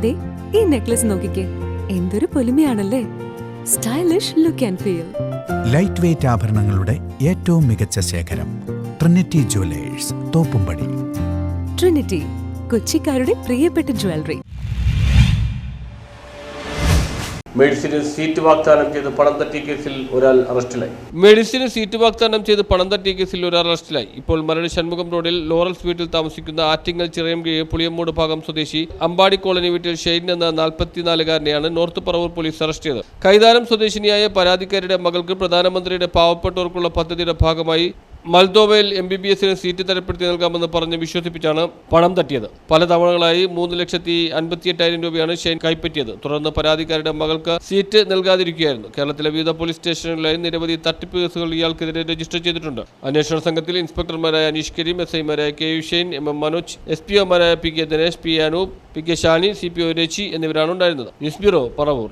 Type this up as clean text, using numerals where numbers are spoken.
ദേ ഈ നെക്ലസ് നോക്കിക്കേ, എന്തൊരു പൊലിമയാണല്ലേ. Stylish look and feel. Light weight ആഭരണങ്ങളുടെ ഏറ്റവും മികച്ച ശേഖരം ട്രിനിറ്റി ജുവലേഴ്സ്, തോപ്പുംപടി. ട്രിനിറ്റി, കൊച്ചിക്കാരുടെ പ്രിയപ്പെട്ട ജ്വല്ലറി. മെഡിസിന് സീറ്റ് വാഗ്ദാനം ചെയ്ത് പണം തട്ടിയ കേസിൽ ഒരാൾ അറസ്റ്റിലായി. ഇപ്പോൾ മരട് ഷൺമുഖം റോഡിൽ ലോറൻസ് വീട്ടിൽ താമസിക്കുന്ന ആറ്റിങ്ങൽ ചിറയംകീഴ് പുളിയമ്മൂട് ഭാഗം സ്വദേശി അമ്പാടി കോളനി വീട്ടിൽ ഷെയ്ൻ എന്ന 44-കാരനെയാണ് നോർത്ത് പറവൂർ പോലീസ് അറസ്റ്റ് ചെയ്തത്. കൈതാരം സ്വദേശിനിയായ പരാതിക്കാരിയുടെ മകൾക്ക് പ്രധാനമന്ത്രിയുടെ പാവപ്പെട്ടവർക്കുള്ള പദ്ധതിയുടെ ഭാഗമായി മൽദോവയിൽ MBBS സീറ്റ് തരപ്പെടുത്തി നൽകാമെന്ന് പറഞ്ഞ് വിശ്വസിപ്പിച്ചാണ് പണം തട്ടിയത്. പല തവണകളായി 3,58,000 രൂപയാണ് ഷെയ്ൻ കൈപ്പറ്റിയത്. തുടർന്ന് പരാതിക്കാരുടെ മകൾക്ക് സീറ്റ് നൽകാതിരിക്കുകയായിരുന്നു. കേരളത്തിലെ വിവിധ പോലീസ് സ്റ്റേഷനുകളിലായി നിരവധി തട്ടിപ്പ് കേസുകൾ ഇയാൾക്കെതിരെ രജിസ്റ്റർ ചെയ്തിട്ടുണ്ട്. അന്വേഷണ സംഘത്തിൽ ഇൻസ്പെക്ടർമാരായ അനീഷ് കരീം, SI-മാരായ KU ഷെയ്ൻ, MM മനോജ്, SPO-മാരായ PK Dinesh, P Anoop, PK Shani, CPO Rachi എന്നിവരാണ് ഉണ്ടായിരുന്നത്. News bureau, Paravur.